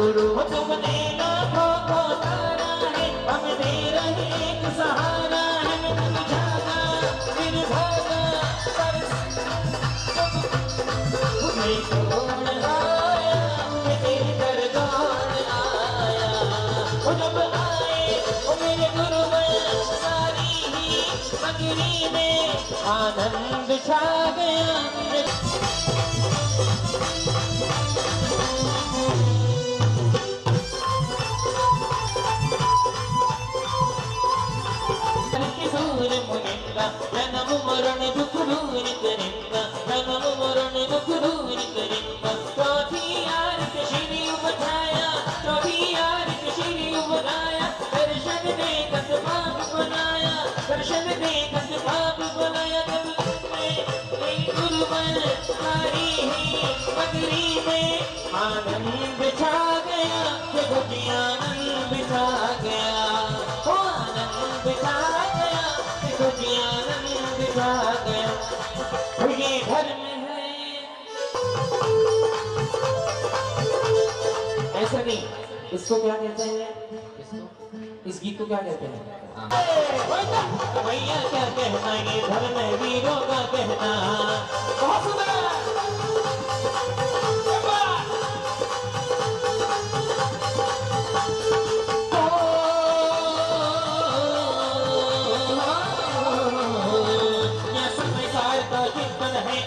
गुरु तुमने लाखों को तारा है, हम दे रहे एक सहारा है। मैं जागा फिर भागा पर तुम्हें छोड़ आया, मैं तेरे दर दौड़ आया। वो जब आए वो मेरे गुरुवर, सारी ही मगरी में आनंद छा गया। जन्म मरण दुख दूर करेगा, जन्म मरण दुख दूर करेगा। चौथी यार के श्री बताया, चौथी यार के श्री बताया। दर्शन दे कत पाप बनाया, दर्शन दे कत पाप बनाया। जब गुरुवर सारी ही मगरी में आनंद छा गया, जब आनंद छा गया, वो आनंद छा गया, जब आनंद छा गया। ये घर में है ऐसा नहीं, इसको क्या कहते हैं? इस गीत को क्या कहते हैं? भैया क्या कहना, ये घर में वीरों का कहना। बहुत सुंदर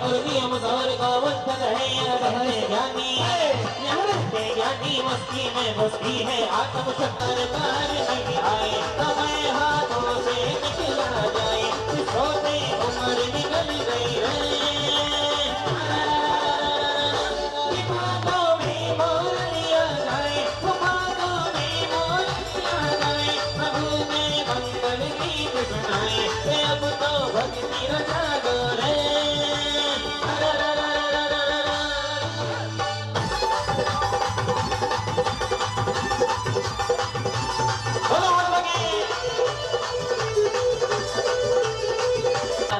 और नियम दौर का वचन है। ज्ञानी ज्ञानी मस्ती में बस्ती है, आत्म शक्कर कार नहीं आए, समय हाथों से निकला जाए। सोते उम्र निकल गई है, बातों में मोल लिया जाए, बातों में मोल लिया जाए। प्रभु ने मंगल गीत सुनाए, अब तो भक्ति रचा दो रे।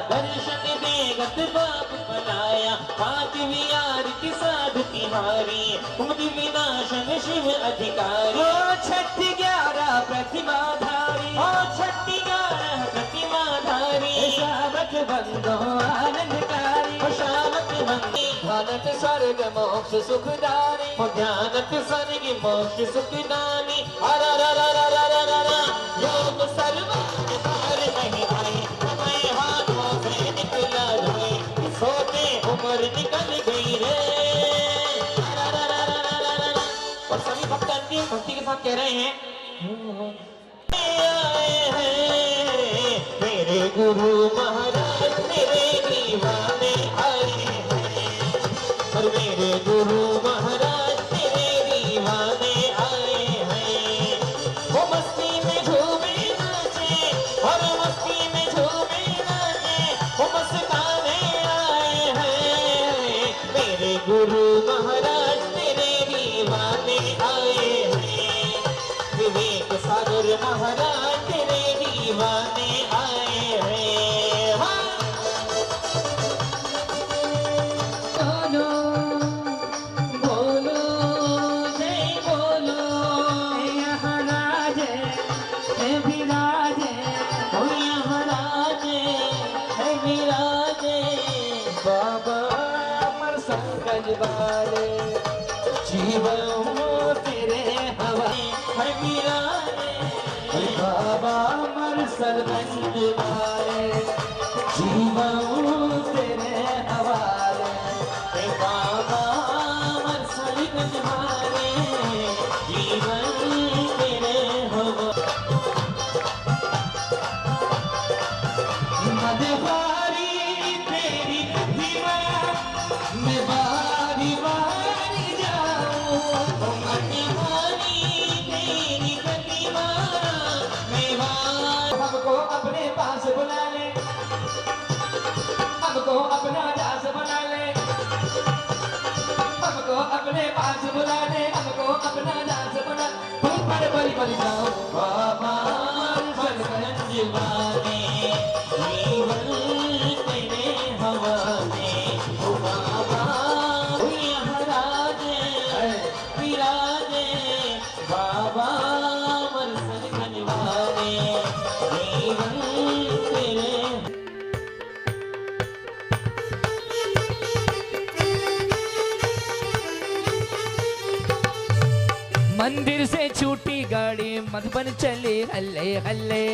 दर्शन देगत बाप बनाया, पांचवी आरती साधु तिहारी। मुक्ति विनाशन शिव अधिकारी, ओ छठी 11 प्रतिमाधारी, ओ छठी 11 प्रतिमाधारी। शामक बंदो आनंदकारी, ओ शामक बंदी। ध्यानत स्वर्ग मोक्ष सुखदानी, ओ ध्यानत स्वर्ग मोक्ष सुखदानी। योग सर्व नहीं आई, सोते उम्र निकल गई रे। और सभी भक्त अंतिम भक्ति के साथ कह रहे हैं, आए हैं मेरे गुरु महाराज, मेरे दीवाने आए हैं। और मेरे गुरु महाराज मेरे दीवाने आए हैं। वो मस्ती में झूमे नाचे, और मस्ती में झूमे नाचे, वो मस्ताने गुरु महाराज तेरे दीवाने आए हैं। विवेक सागर महाराज तेरे दीवाने आए हैं। बोलो बोलो जय बोलो, यहाँ राज है विराज, यहाँ राज है विराज। बाबा संकट वाले जीवन तेरे हवाले है विराजे। बाबा मर सरबंद वाले जीवन तेरे हवाले। बाबा मर सरबंद वाले जीवन तेरे हवाले। मदवारी तेरी दीवार मैं बारी बारी जाऊं, मदवारी तेरी दीवार मैं बारी। हमको अपने पास बुला ले, हमको अपना दास बना ले, हमको अपने पास बुला ले, हमको अपना दास बना। तुम पर बलि बलि जाओ बाबा सरगंज वाले, जीवन तेरे हवाले। ओ बाबा यहाँ राजे विराजे। मधुबन चली हल्ले हल्ले।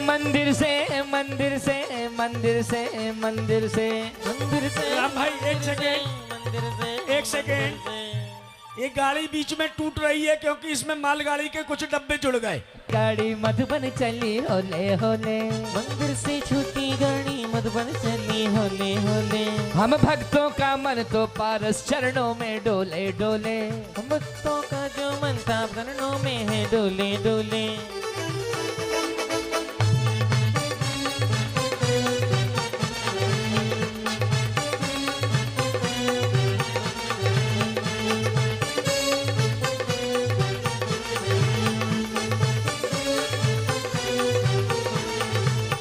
मंदिर से मंदिर से मंदिर से मंदिर से मंदिर से। राम भाई एक सेकेंड, मंदिर से एक सेकेंड, ये गाड़ी बीच में टूट रही है क्योंकि इसमें मालगाड़ी के कुछ डब्बे जुड़ गए। गाड़ी मधुबन चली होले होले, मंदिर से छूटी गाड़ी मधुबन चली होले होले। हम भक्तों का मन तो पारस चरणों में डोले डोले, हम भक्तों का जो मन था चरणों में है डोले डोले।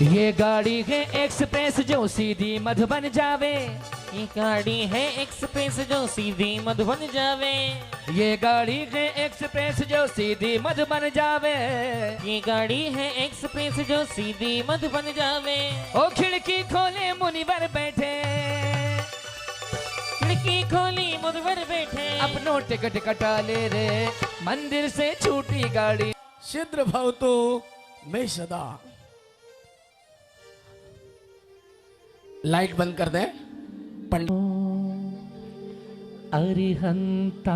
ये गाड़ी है एक्सप्रेस जो सीधी मधुबन जावे, ये गाड़ी है एक्सप्रेस जो सीधी मधुबन जावे। ये गाड़ी है एक्सप्रेस जो सीधी मधुबन जावे, ये गाड़ी है एक्सप्रेस जो सीधी मधुबन जावे। ओ खिड़की खोले मुनिवर बैठे, खिड़की खोली मुनिवर बैठे, अपनो टिकट कटा ले रे, मंदिर से छूटी गाड़ी। सिद्ध भवतु मैं सदा। लाइट बंद कर दे पंडित। अरिहंताणं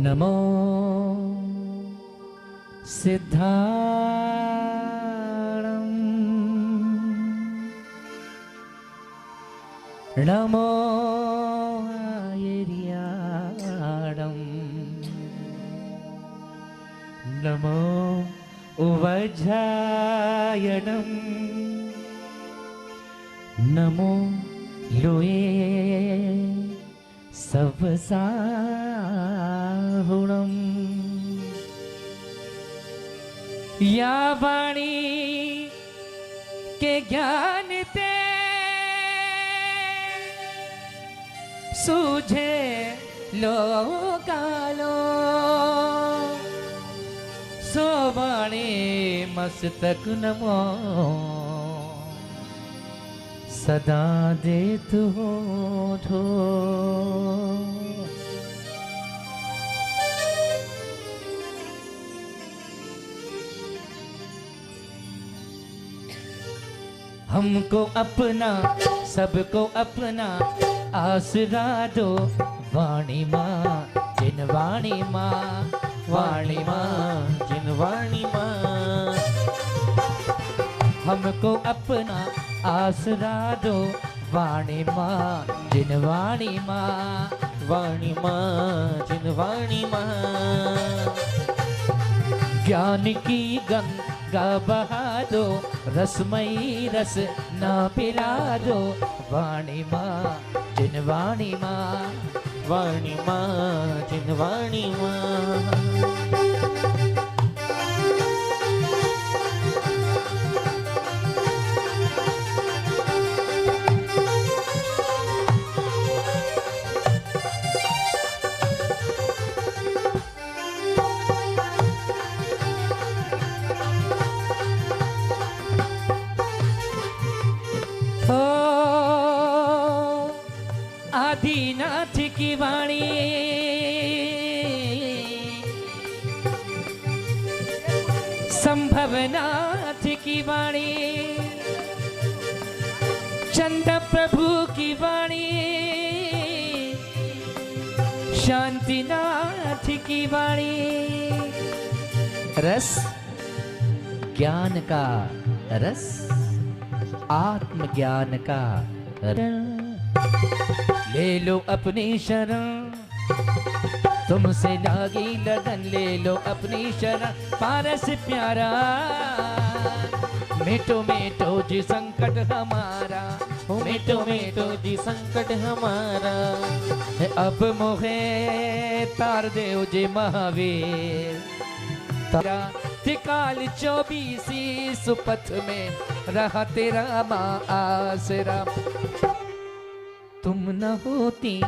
नमो सिद्धाणं नमो आयर्याणं नमो उवज्रायणं नमो लोये सवसाहुणं। या वाणी के ज्ञान ते सूझे लोकालो, सो वाणी मस्तक नमो सदा देत हो ठो। हमको अपना सबको अपना आसरा दो, वाणी माँ जिन वाणी माँ, वाणी माँ जिन वाणी माँ। हमको अपना आसरा दो, वाणी माँ जिन वाणी माँ, वाणी माँ जिन वाणी माँ। ज्ञान की गंगा बहा दो, रसमयी रस ना पिला दो, वाणी माँ जिन वाणी माँ, वाणी माँ जिन वाणी माँ। आदिनाथ की वाणी संभवनाथ की वाणी, चंद प्रभु की वाणी, शांतिनाथ की वाणी। रस ज्ञान का रस, आत्मज्ञान का रस। ले लो अपनी शरण, तुमसे लागी लगन, ले लो अपनी शरण, पारस प्यारा। मिटो मिटो जी संकट हमारा, मिटो मिटो जी संकट हमारा। अब मोहे तार देव जी महावीर, तारा त्रिकाल 24 सुपथ में रहा तेरा माँ आसरा। तुम न होती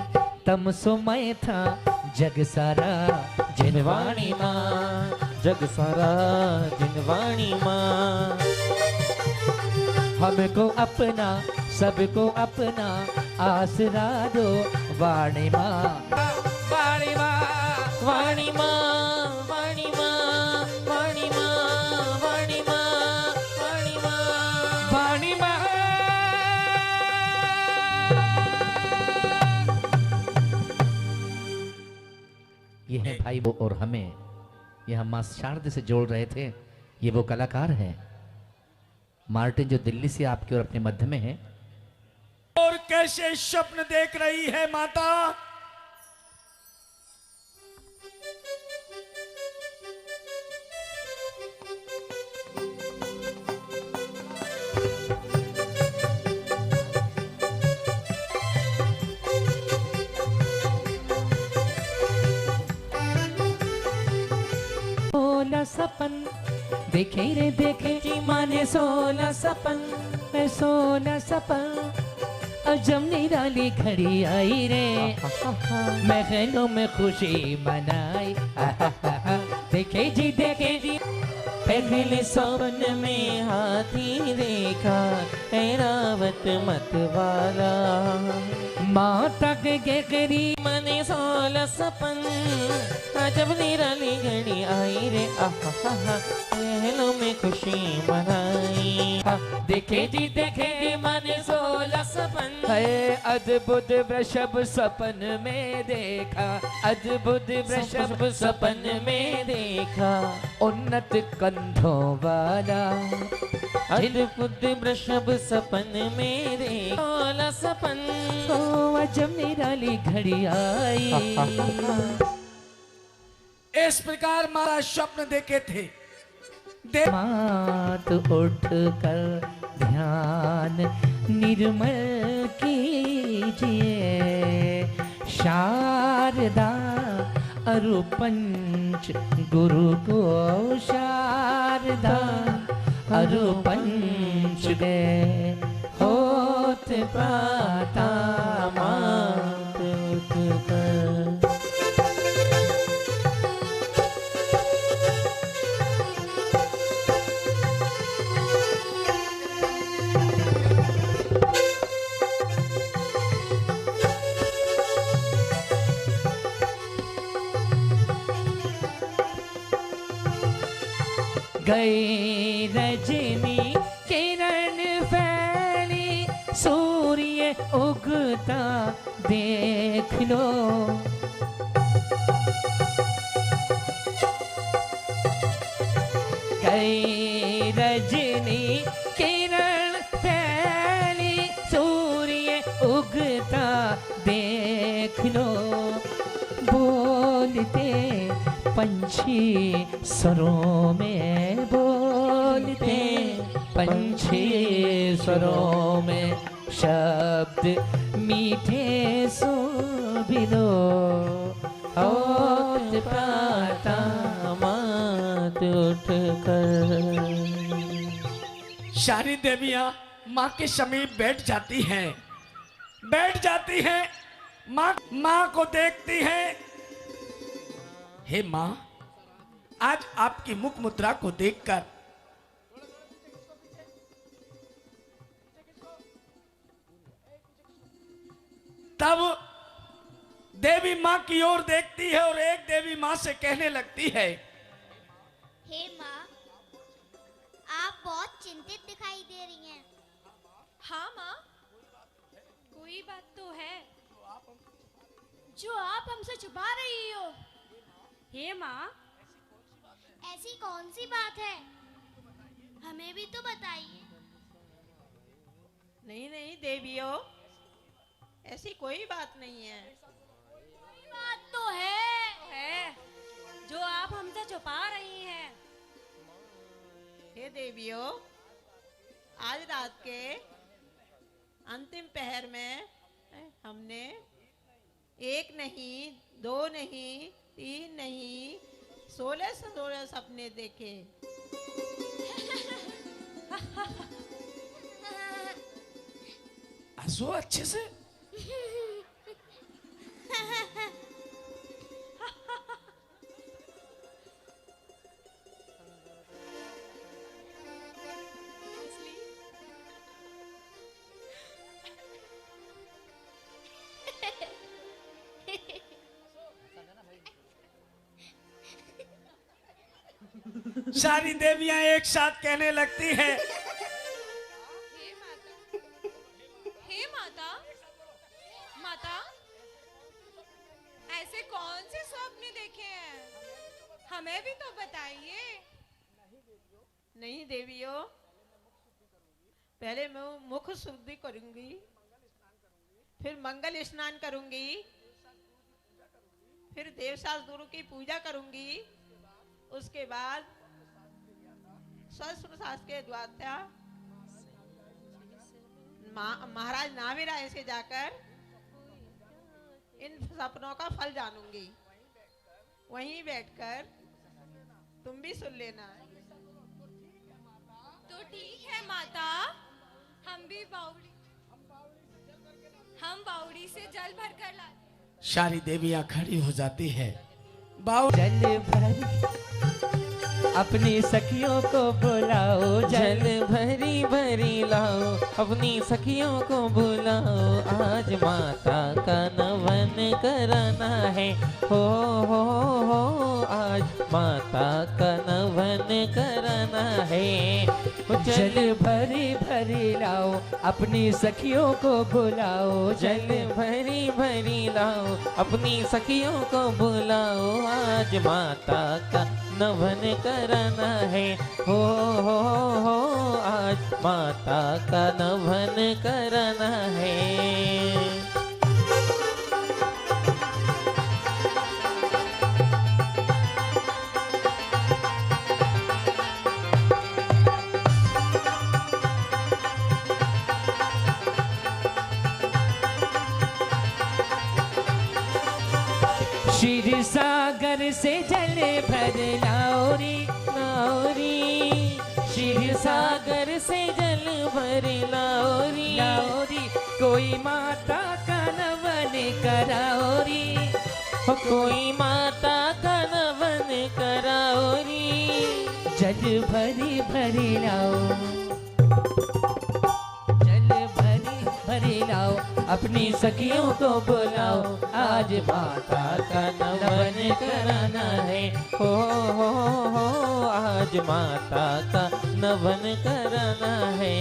तम सो मैं था जग सारा, जिनवाणी माँ जग सारा, जिनवाणी माँ। हमको अपना सबको अपना आसरा दो वाणी माँ वाणी माँ वाणी माँ वाणी माँ वाणी माँ वाणी माँ वाणी माँ वाणी माँ। ये है भाई वो और हमें, ये हम माँ शारदा से जोड़ रहे थे। ये वो कलाकार हैं मार्टिन जो दिल्ली से आपके और अपने मध्य में है। और कैसे स्वप्न देख रही है माता। सोलह सपन देखे रे देखे जी माने 16 सपन, 16 सपन अजब निराली घड़ी आई रे महलों में खुशी मनाई देखे जी पहले सपन में हाथी देखा ऐरावत मत वाला माता के गेगरी मने 16 सपन अजब निराली घड़ी आई रे महलों में खुशी मनाई देखे जी मने 16 सपन है अद्भुत वृषभ सपन में देखा अद्भुत वृषभ सपन में देखा उन्नत कंधों वाला अद्भुत वृषभ सपन में देखा 16 सपन अजब निराली घड़ी आई। इस प्रकार मारा स्वप्न देखे थे। मात उठ कर ध्यान निर्मल कीजिए शारदा अरुपंच गुरु को शारदा अरुपंच गे होत प्राता मात उठ कर। गई रजनी किरण फैली सूर्य उगता देख लो गई रजनी किरण फैली सूर्य उगता देख लो बोलते पंछी स्वरों में बोलते पंछी स्वरों में शब्द मीठे सुबिलो होत प्राता मात उठ कर। सारी देवियां माँ के समीप बैठ जाती हैं, माँ को देखती हैं। हे माँ, आज आपकी मुख मुद्रा को देखकर तब देवी माँ की ओर देखती है और एक देवी माँ से कहने लगती है, हे माँ, आप बहुत चिंतित दिखाई दे रही हैं। हाँ माँ, कोई बात तो है जो आप हमसे छुपा रही हो। हे माँ, ऐसी कौन सी बात है, हमें भी तो बताइए। नहीं नहीं देवियों, ऐसी कोई बात नहीं है। बात तो है जो आप हमसे छुपा रही हैं। हे देवियों, आज रात के अंतिम पहर में हमने एक नहीं, दो नहीं, तीन नहीं, 16 सपने देखे। हंसो अच्छे से। सारी देवियां एक साथ कहने लगती हैं, हे माता, हे माता, माता, ऐसे कौन से स्वप्न देखे हैं? हमें भी तो बताइए। नहीं देवियों, पहले मैं मुख शुद्धि करूंगी, फिर मंगल स्नान करूंगी, फिर देवशास्त्र गुरु की पूजा करूंगी, उसके बाद संस्कृत शास्त्र के द्वारा महाराज नामी राय से जाकर इन सपनों का फल जानूंगी। वहीं बैठकर तुम भी सुन लेना। तो ठीक है माता, हम भी बावड़ी से जल भर कर ला। सारी देवियां खड़ी हो जाती है। बाऊ जल भर अपनी सखियों को बुलाओ, जल भरी भरी लाओ, अपनी सखियों को बुलाओ, आज माता का नमन कराना है। हो आज माता का नमन कराना है। जल भरी भरी लाओ, अपनी सखियों को बुलाओ, जल भरी भरी लाओ, अपनी सखियों को बुलाओ, आज माता का नमन कराना है। हो आज माता का नमन कराना है। क्षीर सागर से जल भर लाओरी, लाओरी क्षीर सागर से जल भर लाओरी, लाओरी कोई माता का नमन कराओरी, कोई माता का नमन कराओरी। जल भरी भरी लाओ, जल भरी भरी लाओ, अपनी सखियों को बुलाओ, आज माता का नमन कराना है। हो आज माता का नमन कराना है।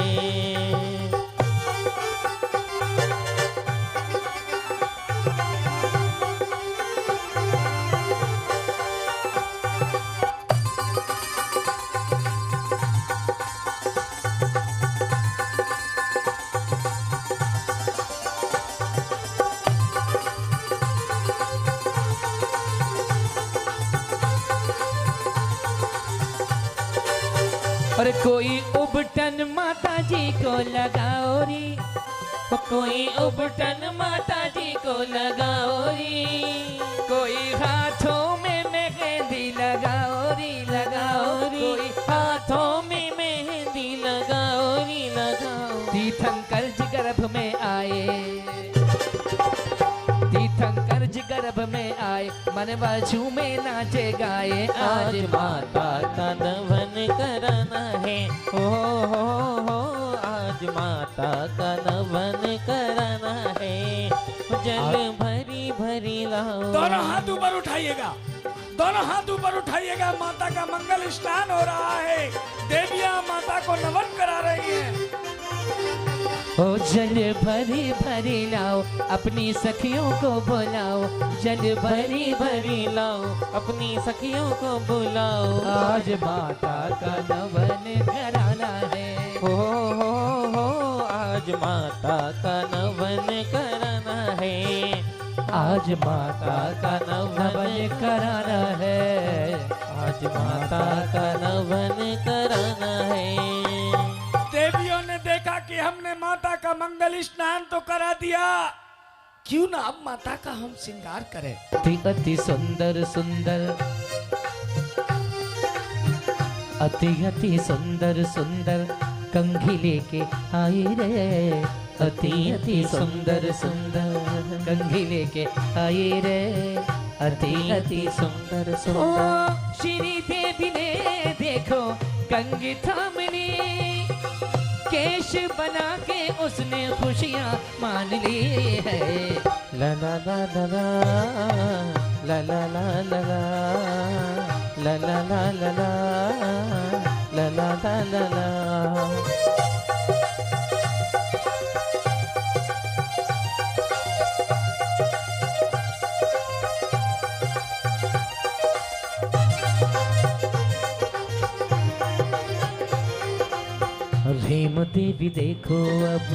और कोई उबटन माता जी को लगाओरी, कोई उबटन माता जी को लगाओरी, कोई हाथों में मेहंदी लगाओरी, लगाओरी कोई हाथों में मेहंदी लगाओरी, लगाओ। तीर्थंकर जी गर्भ में आए, तीर्थंकर जी गर्भ में आए, मन बाजू में नाचे गाए, आज माता का नमन कराना है। हो आज माता का नमन कराना है। जल भरी भरी लाओ। दोनों हाथ ऊपर उठाइएगा, दोनों हाथ ऊपर उठाइएगा। माता का मंगल स्नान हो रहा है, देवियां माता को नमन करा रही हैं। ओ जल भरी भरी लाओ, अपनी सखियों को बुलाओ, जल भरी भरी लाओ, अपनी सखियों को बुलाओ, आज माता का नमन कराना है। हो आज माता का नमन कराना है। आज माता का नमन कराना है, आज माता का नमन कराना है। देवियों ने देखा कि हमने माता का मंगल स्नान तो करा दिया, क्यों ना अब माता का हम श्रृंगार करें। अति अति सुंदर सुंदर, अति अति सुंदर सुंदर कंघी लेके आई रे, अति अति सुंदर सुंदर कंघी लेके आई रे, अति अति सुंदर सुंदर। श्री देवी ने देखो कंघी थामनी, केश बना के उसने खुशियाँ मान ली है। ला ला ला ला ला ला ला ला ला ला ला ला ला ला ला ला ला ला ला ला। भीम देवी देखो अब,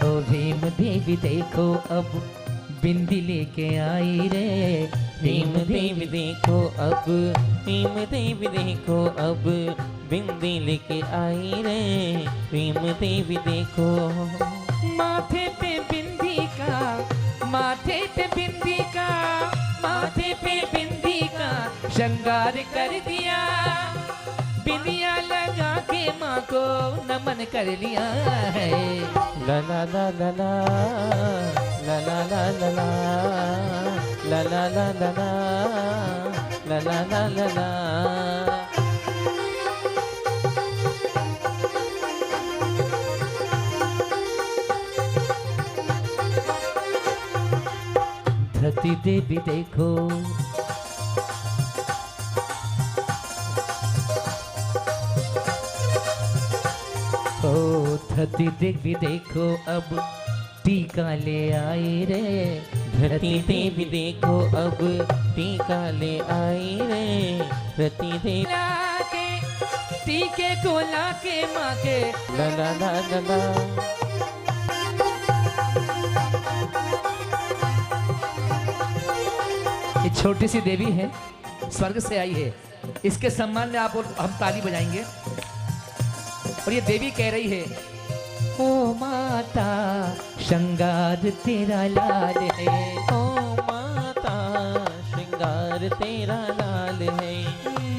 ओ भीम देवी देखो अब, बिंदी लेके आई रे। भीम देवी देखो अब, भीम देवी देखो अब, बिंदी लेके आई रे। भीम देवी देखो माथे पे बिंदी का, माथे पे बिंदी का, माथे पे बिंदी का श्रृंगार कर दिया। बिंदिया लगा के माँ को नमन कर लिया है। ला ला ला ला ला ला ला ला ला ला ला ला ला ला ला ला ला ला ला। धरती देवी देखो, ओ धरती देवी देखो अब, टीका ले आई रे। धरती देवी देखो अब, टीका ले आई रे। धरती देवी लाके टीके को लाके माँ के ला ला ला ला ला। ये छोटी सी देवी है, स्वर्ग से आई है। इसके सम्मान में आप और हम ताली बजाएंगे। और ये देवी कह रही है, ओ माता श्रृंगार तेरा लाल है। ओ माता श्रृंगार तेरा लाल है।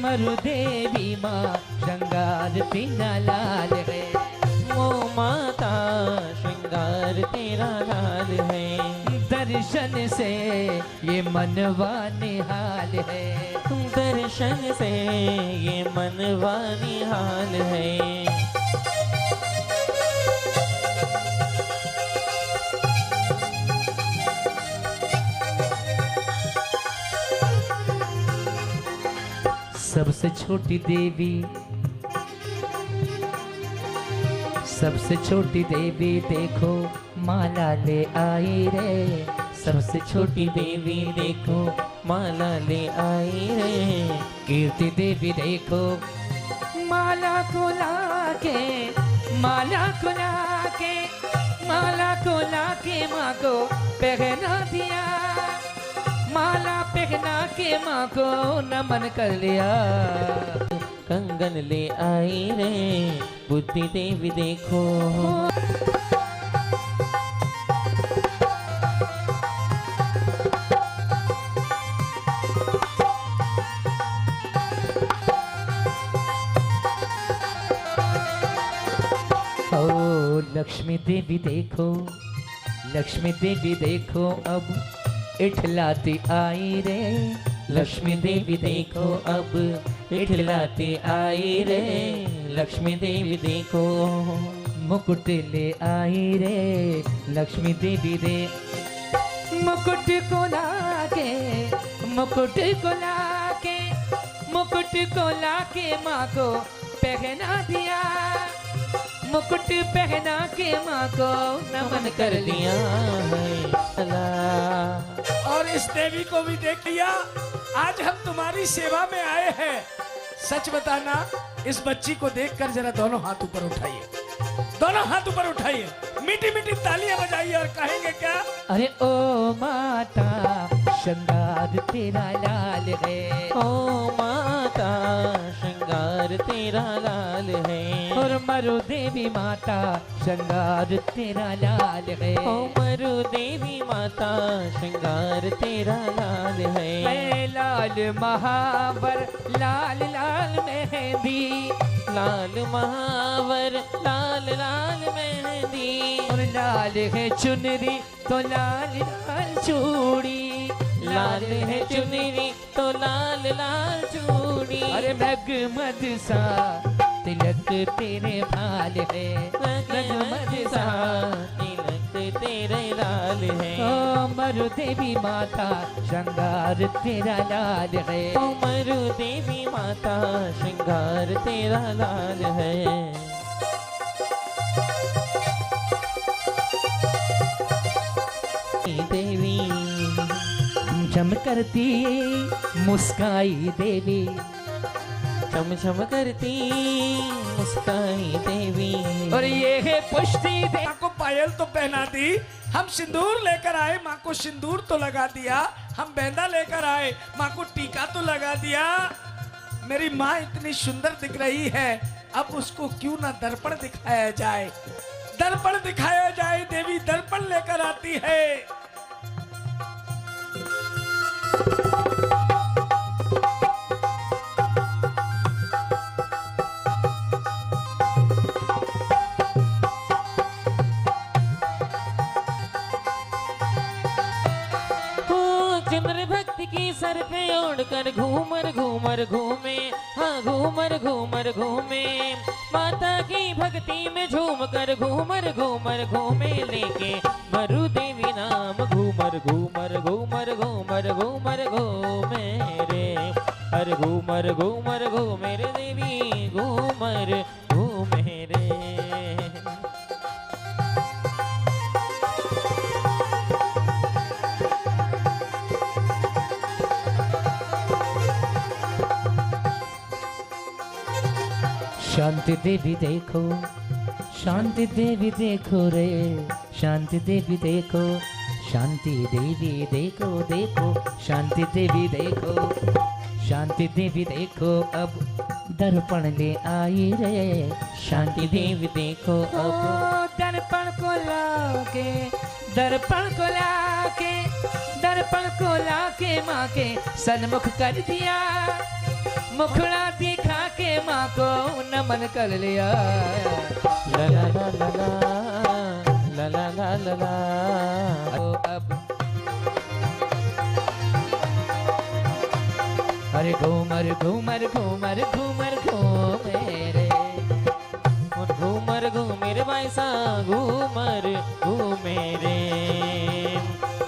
मरु देवी माँ श्रृंगार तेरा लाल है। ओ माता श्रृंगार तेरा लाल है। दर्शन से ये मनवा निहाल है। दर्शन से ये मनवा निहाल है। सबसे छोटी देवी, सबसे छोटी देवी देखो माला ले आई रे। सबसे छोटी देवी देखो माला ले आई रे। कीर्ति देवी देखो माला को लाके, माला को लाके, माला को लाके माँ को पहना दिया। माला पहना के माँ को नमन कर लिया। कंगन ले आई रे। बुद्धि देवी देखो ओ लक्ष्मी देवी देखो, लक्ष्मी देवी देखो अब इठलाती आई रे। लक्ष्मी देवी देखो अब इठलाती आई रे। लक्ष्मी देवी देखो मुकुट ले आई रे। लक्ष्मी देवी दे मुकुट को लाके, मुकुट को लाके, मुकुट को लाके माँ को पहना दिया। मुकुट पहना के माँ को नमन कर लिया है। अल्लाह और इस देवी को भी देख लिया। आज हम तुम्हारी सेवा में आए हैं। सच बताना, इस बच्ची को देखकर जरा दोनों हाथ ऊपर उठाइए, दोनों हाथ ऊपर उठाइए, मीठी मीठी तालियां बजाइए और कहेंगे क्या? अरे ओ माता श्रृंगार तेरा लाल है। ओ माता श्रृंगार तेरा लाल है। और मरु देवी माता श्रृंगार तेरा लाल है। ओ मरु देवी माता श्रृंगार तेरा लाल है। मैं लाल महावर लाल लाल मेहंदी, लाल महावर लाल लाल मेहंदी। और लाल है चुनरी तो लाल लाल चूड़ी। लाल है चुनरी तो लाल लाल चूड़ी। अरे मगमद सा तिलक तेरे भाल है। मगमद सा तिलक तेरे लाल है। ओ मरु देवी माता श्रृंगार तेरा लाल है। ओ मरु देवी माता श्रृंगार तेरा लाल है। देवी चम करती मुस्काई देवी, चम चम करती मुस्काई देवी। और ये है पुष्टि दे। माँ को पायल तो पहना दी, हम सिंदूर लेकर आए, माँ को सिंदूर तो लगा दिया, हम बेंदा लेकर आए, माँ को टीका तो लगा दिया। मेरी माँ इतनी सुंदर दिख रही है, अब उसको क्यों ना दर्पण दिखाया जाए, दर्पण दिखाया जाए। देवी दर्पण लेकर आती है। चंद्र भक्ति की सर पे ओढ़ कर घूमर घूमर घूमे, हाँ घूमर घूमर घूमे। माता की भक्ति में झूम कर घूमर घूमर घूमे, लेके मरु देवी नाम घूमर घूमर घूमर घूमर घूमर घूमे रे। अरे घूमर घूमर घूमे रे देवी घूमर घूमे रे। शांति देवी देखो, शांति देवी देखो रे, शांति देवी देखो, शांति देवी देखो देखो, शांति देवी देखो, शांति देवी देखो अब दर्पण ले आई रे। शांति देवी देखो अब दर्पण को लाके, दर्पण को लाके, दर्पण को लाके माँ के सन्मुख कर दिया। मुखड़ा दिखा के माँ को नमन कर लिया। ला ला ला ला ला ला ला ला ला। अब अरे घूमर घूमर घूमर घूमर घूमे रे, घूमर घूमेर बाईसा घूमर घूमेरे।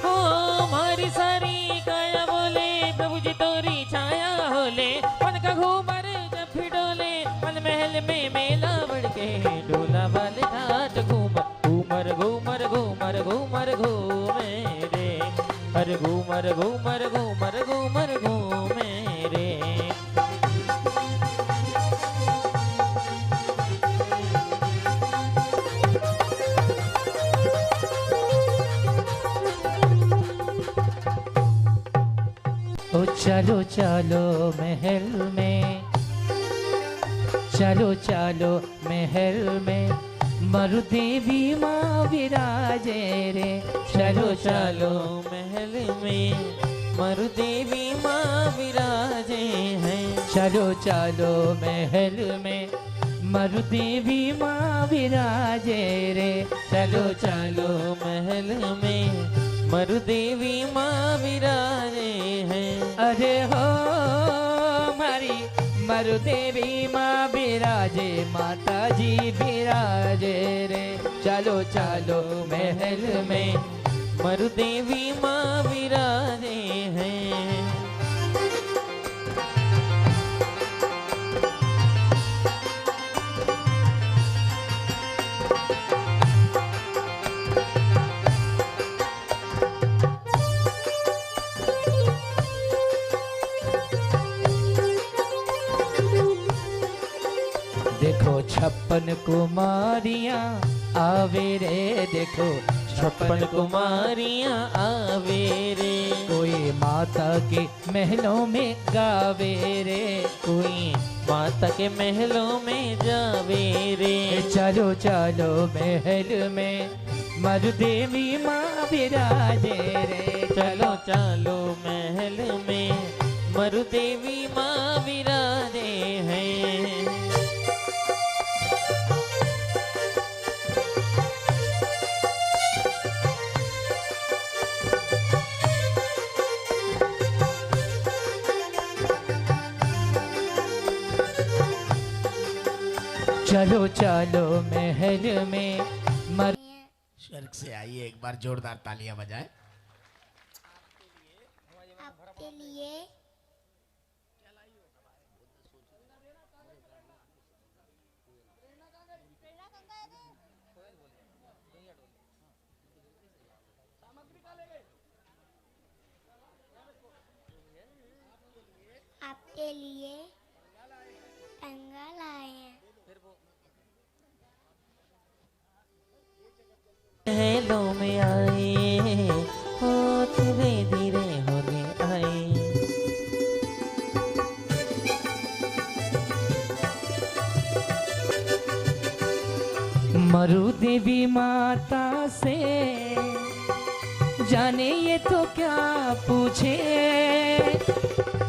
हो हमारी सारी काया बोले प्रभु जी तोरी छाया होले। मन का घूमर जब भी डोले, मन महल में मेला बढ़ के डोला वाले घाट घूमर घूमर घूमर घूमर घूमर घूमेरे। अरे घूमर घूमर घूमर घूमर घूमेरे। ओ चलो चलो महल में, चलो चलो महल में, मरु देवी माँ विराजे रे। चलो चलो महल में मरु देवी माँ विराजे हैं। चलो चलो महल में, मरु देवी माँ विराजे रे। चलो चलो महल में मरु देवी माँ विराजे हैं। अरे हो हमारी मरु देवी माँ विराजे, माता जी विराजे रे। चलो चलो महल में, मरु देवी माँ विराजे हैं। देखो 56 कुमारियाँ आवे रे, देखो 56 कुमारियाँ आवे रे। कोई माता के महलों में गावे रे, कोई माता के महलों में जावे रे। चलो चलो महल में, मरु देवी माँ विराजे रे। चलो चलो महल में मरु देवी माँ विराजे हैं। चलो चलो महल में, स्वर्ग से आइए, एक बार जोरदार तालियां बजाएं। आपके लिए आपके लिए टंगा लाए हैं। पहलों में आए हो धीरे धीरे होने आए। मरु देवी माता से जाने ये तो क्या पूछे,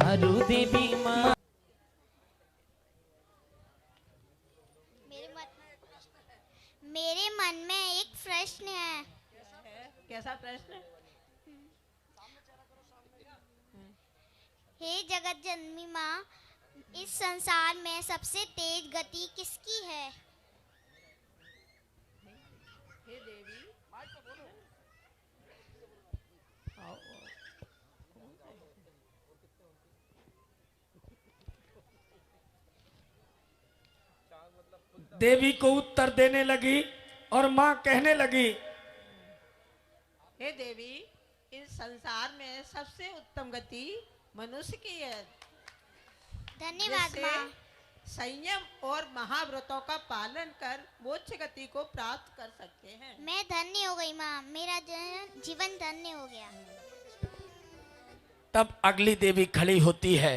मरु देवी माँ। मेरे मन में एक प्रश्न है। कैसा प्रश्न? हे जगत जननी माँ, इस संसार में सबसे तेज गति किसकी है? हे देवी, आओ। देवी को उत्तर देने लगी और माँ कहने लगी, हे देवी, इस संसार में सबसे उत्तम गति मनुष्य की है, धन्यवाद जिससे माँ। संयम और महाव्रतों का पालन कर मोक्ष गति को प्राप्त कर सकते हैं। मैं धन्य हो गई माँ, मेरा जीवन धन्य हो गया। तब अगली देवी खड़ी होती है।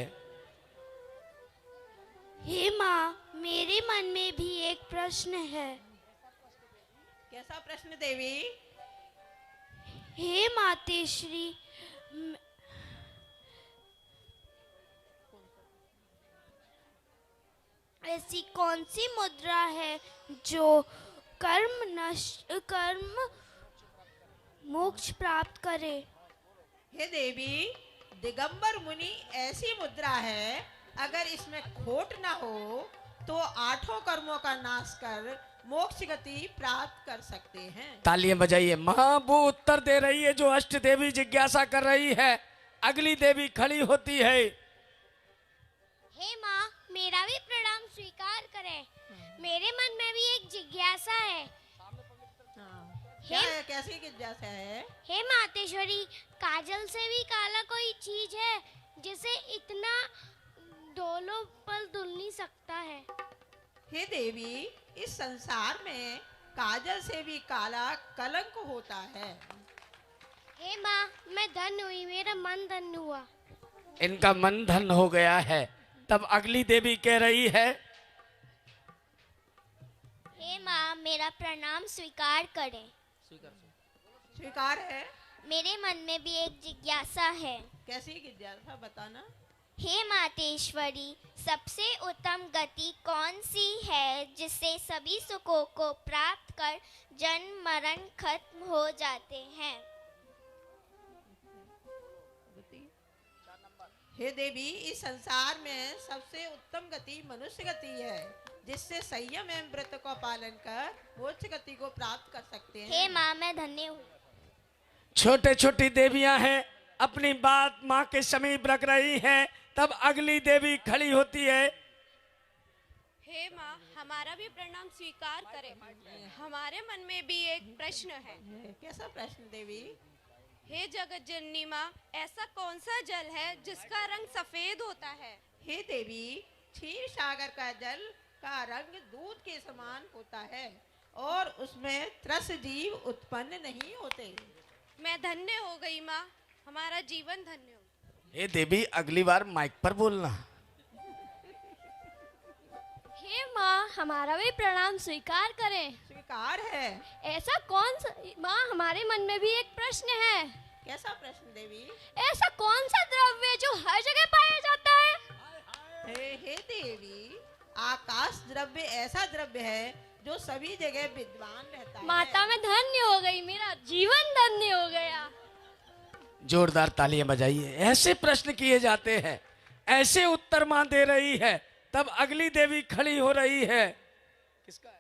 हे माँ, मेरे मन में भी एक प्रश्न है। कैसा प्रश्न देवी? हे मातेश्वरी, ऐसी कौन सी मुद्रा है जो कर्म मोक्ष प्राप्त करे? हे देवी, दिगंबर मुनि ऐसी मुद्रा है, अगर इसमें खोट ना हो तो आठों कर्मों का नाश कर मोक्ष गति प्राप्त कर सकते हैं। तालियां बजाइए। माँ वो उत्तर दे रही है जो अष्ट देवी जिज्ञासा कर रही है। अगली देवी खड़ी होती है। हे माँ, मेरा भी प्रणाम स्वीकार करें। मेरे मन में भी एक जिज्ञासा है। क्या है, कैसी जिज्ञासा है? हे मातेश्वरी, काजल से भी काला कोई चीज है जिसे इतना डोलो पर धुल नहीं सकता है? हे देवी, इस संसार में काजल से भी काला कलंक होता है। हे माँ, मैं धन्य हुई, मेरा मन धन्य हुआ। इनका मन धन हो गया है। तब अगली देवी कह रही है, हे माँ, मेरा प्रणाम स्वीकार करें। स्वीकार है। मेरे मन में भी एक जिज्ञासा है। कैसी जिज्ञासा बताना? हे मातेश्वरी, सबसे उत्तम गति कौन सी है जिससे सभी सुखों को प्राप्त कर जन्म मरण खत्म हो जाते हैं? हे देवी, इस संसार में सबसे उत्तम गति मनुष्य गति है, जिससे संयम एवं व्रत का पालन कर मोक्ष गति को प्राप्त कर सकते हैं। हे माँ, मैं धन्य हूँ। छोटे छोटी देवियां हैं, अपनी बात माँ के समीप रख रही हैं। तब अगली देवी खड़ी होती है। हे माँ, हमारा भी प्रणाम स्वीकार करें। हमारे मन में भी एक प्रश्न है। कैसा प्रश्न देवी? हे जगत जननी माँ, ऐसा कौन सा जल है जिसका रंग सफेद होता है? हे देवी, क्षीर सागर का जल का रंग दूध के समान होता है और उसमें त्रस जीव उत्पन्न नहीं होते। मैं धन्य हो गई माँ, हमारा जीवन धन्य हो। हे देवी, अगली बार माइक पर बोलना। हे माँ, हमारा भी प्रणाम स्वीकार करें। स्वीकार है। ऐसा कौन सा माँ, हमारे मन में भी एक प्रश्न है। कैसा प्रश्न देवी? ऐसा कौन सा द्रव्य है जो हर जगह पाया जाता है? हे देवी, आकाश द्रव्य ऐसा द्रव्य है जो सभी जगह विद्वान रहता है। माता, मैं धन्य हो गई, मेरा जीवन धन्य हो गया। जोरदार तालियां बजाइए। ऐसे प्रश्न किए जाते हैं, ऐसे उत्तर मां दे रही है। तब अगली देवी खड़ी हो रही है। किसका है?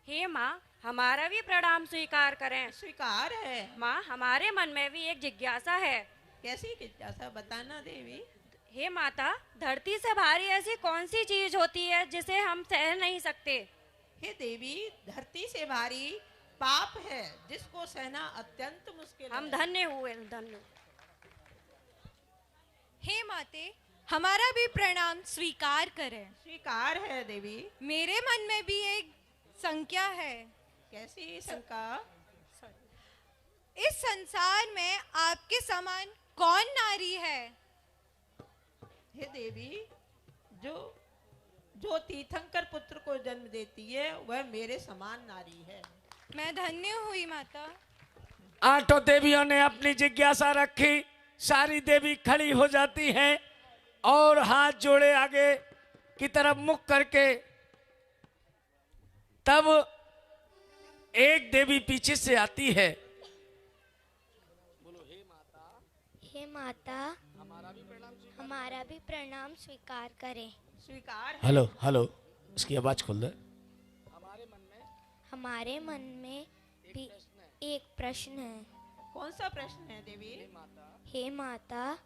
हे माँ, हमारा भी प्रणाम स्वीकार करें। स्वीकार है। माँ, हमारे मन में भी एक जिज्ञासा है। कैसी जिज्ञासा, बताना देवी। हे माता, धरती से भारी ऐसी कौन सी चीज होती है जिसे हम सह नहीं सकते? हे देवी, धरती से भारी पाप है जिसको सहना अत्यंत मुश्किल हम है। धन्य हुए, धन्य। हे माते, हमारा भी प्रणाम स्वीकार करें। स्वीकार है देवी। मेरे मन में भी एक संख्या है। कैसी शंका? इस संसार में आपके समान कौन नारी है? हे देवी, जो तीर्थंकर पुत्र को जन्म देती है वह मेरे समान नारी है। मैं धन्य हुई माता। आठों देवियों ने अपनी जिज्ञासा रखी। सारी देवी खड़ी हो जाती हैं और हाथ जोड़े आगे की तरफ मुख करके। तब एक देवी पीछे से आती है। हे माता, हमारा भी प्रणाम स्वीकार करें। स्वीकार है। हेलो हेलो, इसकी आवाज खोल दे। हमारे मन में भी एक प्रश्न है। कौन सा प्रश्न है देवी? हे माता,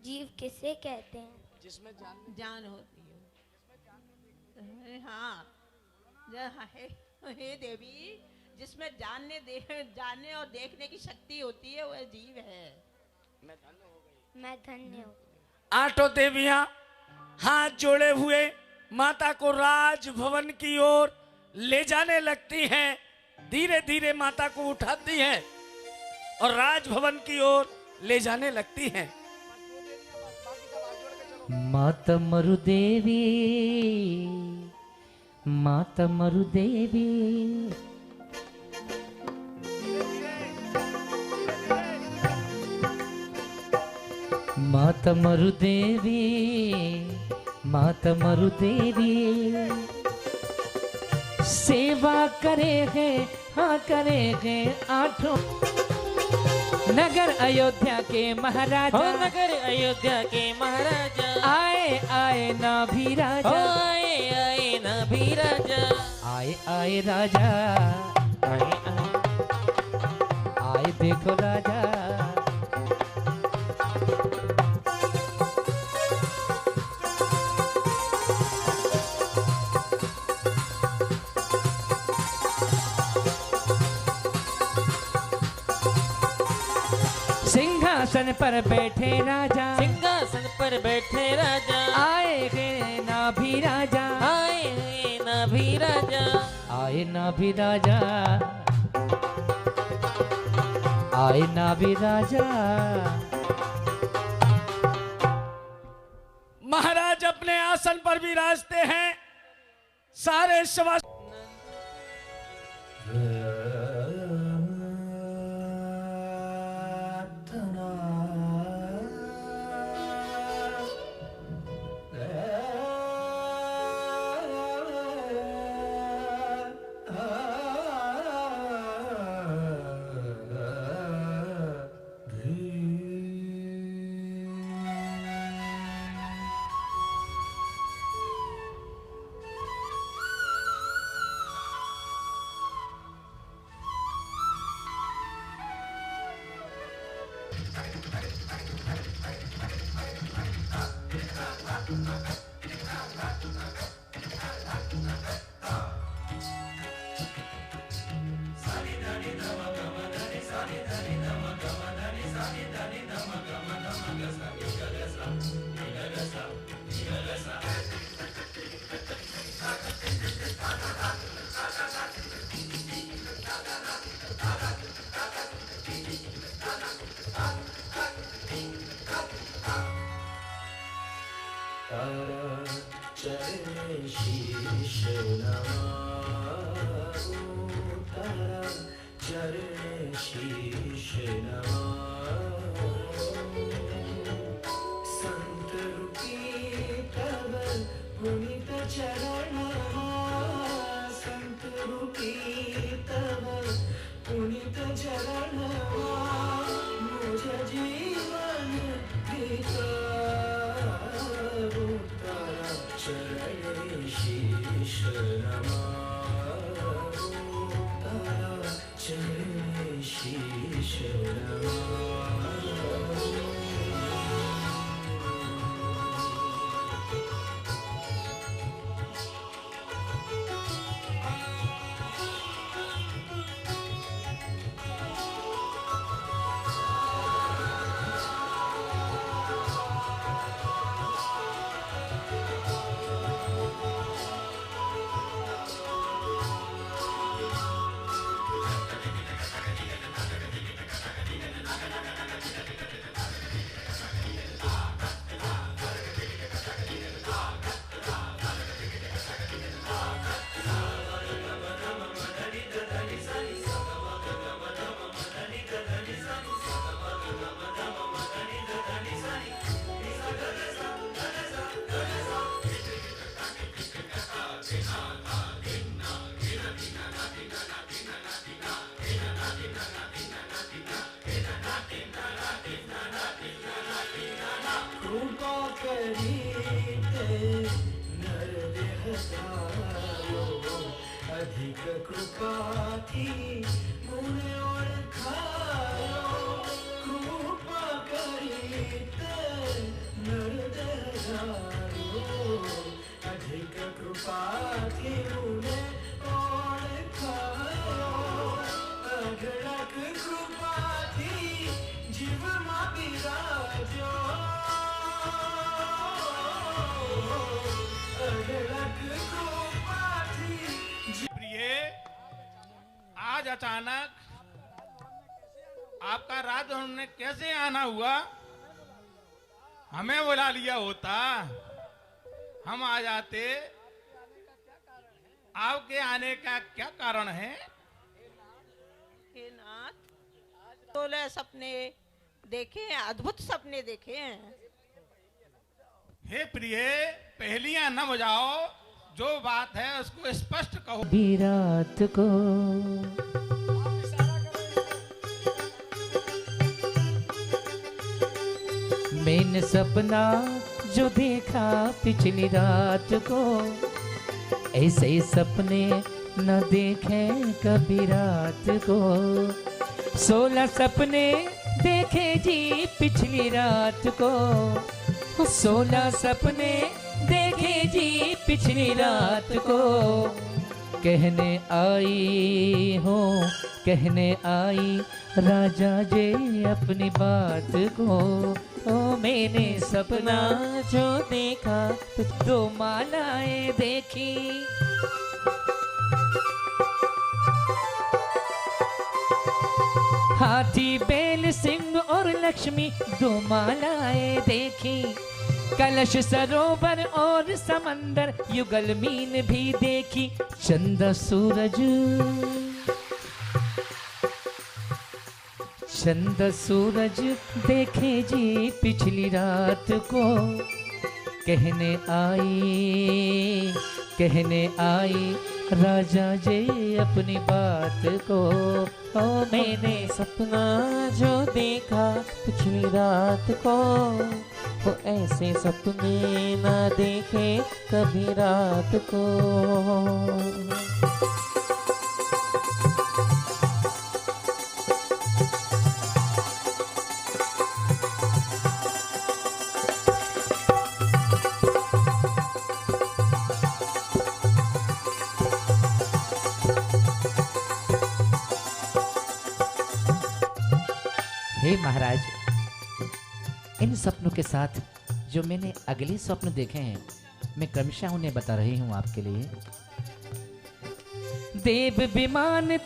जीव किसे कहते हैं? जिसमें जान होती है। हाँ, हे देवी, जिसमें जानने और देखने की शक्ति होती है वह जीव है। मैं धन्य हूँ। आठों देवियां हाथ जोड़े हुए माता को राजभवन की ओर ले जाने लगती हैं। धीरे धीरे माता को उठाती हैं और राजभवन की ओर ले जाने लगती हैं। माता मरुदेवी, माता मरुदेवी, माता मरुदेवी, माता मरुदेवी, सेवा करेंगे, हाँ करेंगे आठों। नगर अयोध्या के महाराजा, नगर अयोध्या के महाराजा, आए आए ना भी राजा, आए आए ना भी राजा, आए आए राजा, आए आए। आए देखो राजा। सिंहासन पर बैठे राजा, सिंहासन पर बैठे राजा, आए गए ना भी राजा, आए आए ना भी राजा, आए ना भी राजा, आए ना भी राजा। महाराज अपने आसन पर विराजते हैं। सारे सभा अधिक कृपा की मुने ओळखायो कृपा करीत नरदयाळो अधिक कृपा की मुने ओळखायो अढळक कृपा की जीव मा बिराजो अढळक कृपा की प्रिय, आज अचानक आपका राजभवन में कैसे आना हुआ? हमें बुला लिया होता, हम आ जाते। आपके आने का क्या कारण है? हे नाथ, 16 सपने देखे हैं, अद्भुत सपने देखे हैं। हे प्रिय, पहेलियां न बुझाओ, जो बात है उसको स्पष्ट कहो। विराट को मैंने सपना जो देखा पिछली रात को, ऐसे सपने न देखे कभी रात को। 16 सपने देखे जी पिछली रात को, 16 सपने देखे जी पिछली रात को। कहने आई हो, कहने आई राजा जी अपनी बात को। ओ मैंने सपना जो देखा, 2 मालाएं देखी। हाथी बैल सिंह और लक्ष्मी 2 मालाएं देखी। कलश सरोवर और समंदर युगल मीन भी देखी। चंद्र सूरज देखे जी पिछली रात को। कहने आई राजा जी अपनी बात को। ओ मैंने सपना जो देखा पिछली रात को, वो ऐसे सपने ना देखे कभी रात को। हे महाराज, इन सपनों के साथ जो मैंने अगले स्वप्न देखे हैं, मैं क्रमशः उन्हें बता रही हूं आपके लिए। देव विमान